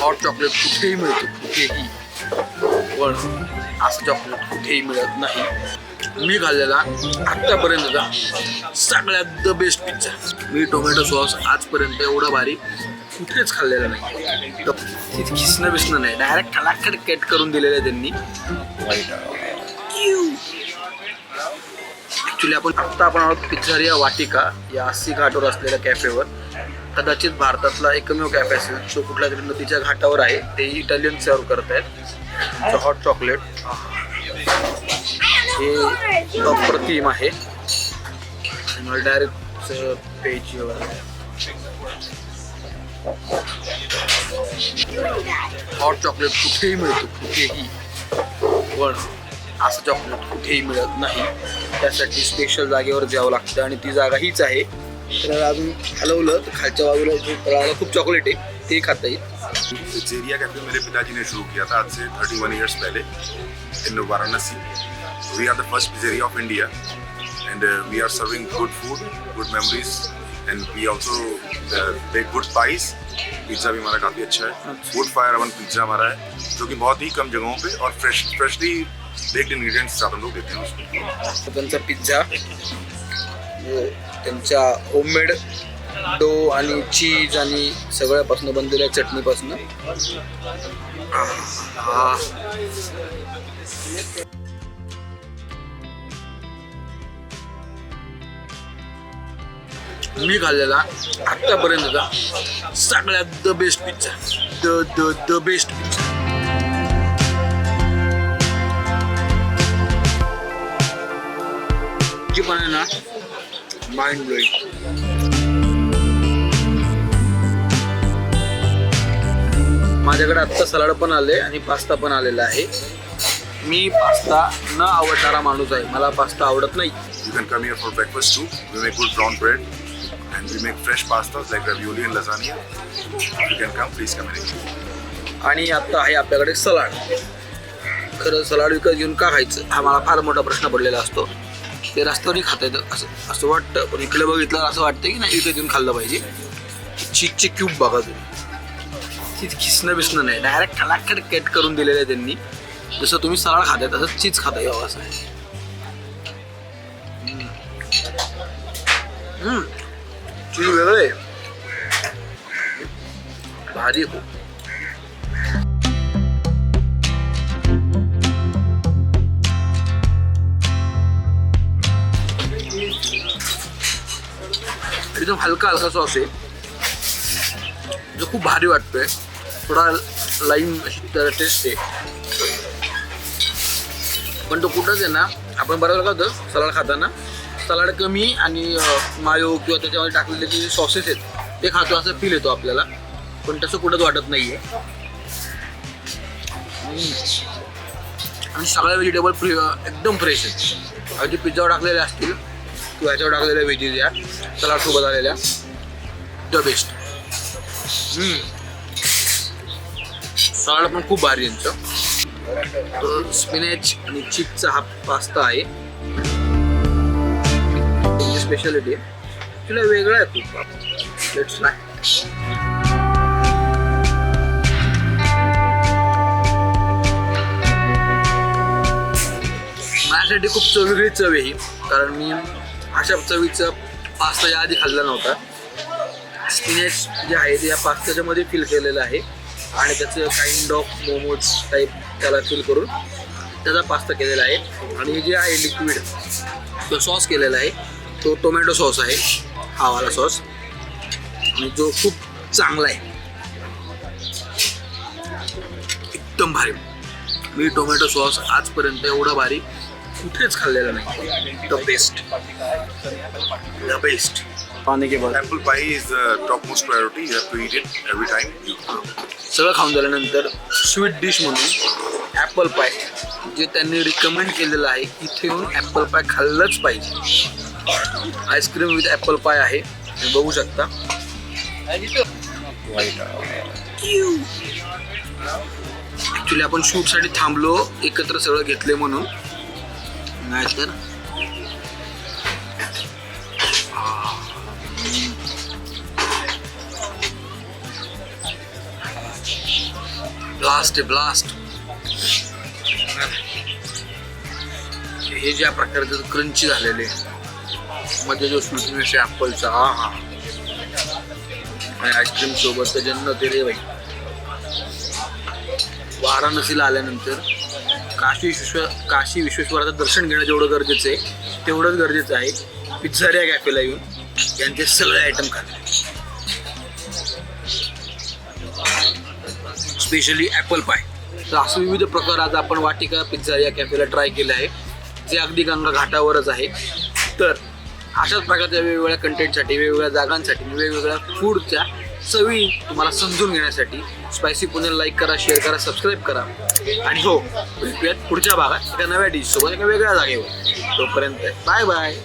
Hot chocolate कुठेही मिळतो, कुठेही, पण असं चॉकलेट कुठेही मिळत नाही. मी खाल्लेला आत्तापर्यंतचा सगळ्यात the best pizza. Me tomato sauce आजपर्यंत एवढा भारी कुठेच खाल्लेला नाही. तिथे खिसणं बिसणं नाही, डायरेक्ट खडाखड कट करून दिलेलं आहे त्यांनी. ॲक्च्युली आपण आहोत पिझ्झारिया वाटिका या 80 घाटावर असलेल्या कॅफेवर. कदाचित भारतातला एकमेव कॅफे असेल जो कुठल्या तरी नदीच्या घाटावर आहे. ते इटालियन सर्व करत आहेत. हॉट चॉकलेट हे अप्रतिम आहे. मला डायरेक्ट पेज हॉट चॉकलेट कुठेही मिळतो, कुठेही, पण असं चॉकलेट कुठेही मिळत नाही. त्यासाठी स्पेशल जागेवर जावं लागतं आणि ती जागा हीच आहे. तर अजून हलवलं तर खालच्या बाजूला जो तळाला खूप चॉकलेट आहे ते खाता येईल. पिज़्ज़ेरिया कैफे मेरे पिताजी ने शुरू किया था आज से 31 ईयर्स पहले in Varanasi. We are the first pizzeria of India and we are serving good food, good memories and we also bake good pies. Pizza भी हमारा काफ़ी अच्छा है. वुड फायर ओवन पिज़्ज़ा हमारा है जो कि बहुत ही कम जगहों पे और फ्रेशली बेक्ड इंग्रेडिएंट्स साथ हम लोग देते हैं उसको. त्यांचा पिझ्झा त्यांच्या होममेड डो आणि चीज आणि सगळ्यापासून बनलेल्या चटणीपासून. मी खाल्लेला आत्तापर्यंतचा सगळ्यात the best pizza. The best pizza. जी पण आहे ना, माइंड ब्लोईंग. माझ्याकडे आत्ता सलाड पण आले आणि पास्ता पण आलेला आहे. मी पास्ता न आवडणारा माणूस आहे, मला पास्ता आवडत नाही. You can come here for breakfast too. We make good brown bread and we make fresh pastas like ravioli and lasagna. You can come, please come in. आणि आता आहे आपल्याकडे सलाड. खरं सलाड विकत घेऊन का खायचं हा मला फार मोठा प्रश्न पडलेला असतो. ते रस्त्यावरही खाता येतं असं वाटतं, पण इकडे बघितलं असं वाटतं की नाही इथे घेऊन खाल्लं पाहिजे. चीजचे क्यूब बघा तुम्ही, तिथे खिसणं बिसणं नाही, डायरेक्ट खडाखड कट करून दिलेलं आहे त्यांनी. जसं तुम्ही सलाड खाताय तसं चीज खाता यावं असं आहे. चीज वेगळं आहे, भारी खूप. एकदम हलका हलका सॉस आहे जो खूप भारी वाटतोय. थोडा लाईम अशी टेस्ट आहे, पण तो कुठंच आहे ना. आपण बरोबर खातो सलाड खाताना, सलाड कमी आणि मायो किंवा त्याच्यामध्ये टाकलेले जे सॉसेस आहेत ते खातो असं फील येतो आपल्याला, पण तसं कुठंच वाटत नाही आहे. आणि सगळ्या व्हेजिटेबल एकदम फ्रेश आहेत. अगदी पिझ्झावर टाकलेले असतील किंवा ह्याच्यावर टाकलेल्या व्हेजीज या सलाड सोबत आलेल्या द बेस्ट. सलाड पण खूप भारी यांचं. स्पिनॅच आणि चिकचा हा पास्ता आहे, त्यांची स्पेशालिटी आहे. तुला वेगळा आहे खूप. Let's try. माझ्यासाठी खूप वेगळी चव आहे ही, कारण मी अशा चवीचा पास्ता या आधी खाल्ला नव्हता. स्पिनॅच जे आहे ते या पास्त्याच्या मध्ये फिल केलेलं आहे आणि त्याचं काइंड ऑफ मोमोज टाईप त्याला फिल करून त्याचा पास्ता केलेला आहे. आणि जे आहे लिक्विड तो सॉस केलेला आहे तो टोमॅटो सॉस आहे, हा वाला सॉस, आणि जो खूप चांगला आहे, एकदम भारी. मी टोमॅटो सॉस आजपर्यंत एवढा भारी कुठेच खाल्लेला नाही. The best, the best. पाणी के बाद Apple pie is the topmost priority. You have to eat it every time. सगळं खाऊन झाल्यानंतर स्वीट डिश म्हणून ॲपल पाय जे त्यांनी रिकमेंड केलेलं आहे, इथे येऊन ॲपल पाय खाल्लंच पाहिजे. आईस्क्रीम विथ ॲपल पाय आहे, तुम्ही बघू शकता. ॲक्च्युली आपण शूटसाठी थांबलो एकत्र सगळं घेतले म्हणून, नाहीतर ब्लास्ट आहे ब्लास्ट. हे ज्या प्रकारचं क्रंची झालेले मध्ये जो स्वीटनेस आहे ॲपलचा, हा हा, आणि आईस्क्रीम सोबत तर जन्नत आहे रे बाई. वाराणसीला आल्यानंतर काशी विश्वेश्वराचं दर्शन घेणं जेवढं गरजेचं आहे तेवढंच गरजेचं आहे पिझ्झारिया कॅफेला येऊन यांचे सगळे आयटम खाणे. स्पेशली ॲपल पाय. तर असं विविध प्रकार आज आपण वाटिका पिझ्झारिया कॅफेला ट्राय केलं आहे, जे अगदी गंगा घाटावरच आहे. तर अशाच प्रकारच्या वेगवेगळ्या कंटेंटसाठी, वेगवेगळ्या जागांसाठी, वेगवेगळ्या फूडच्या चवी तुम्हाला समजून घेण्यासाठी स्पायसी पुण्याला लाईक करा, शेअर करा, सबस्क्राईब करा. आणि हो, भेटूयात पुढच्या भागात एका नव्या डिशसोबत एका वेगळ्या जागेवर. तोपर्यंत बाय बाय.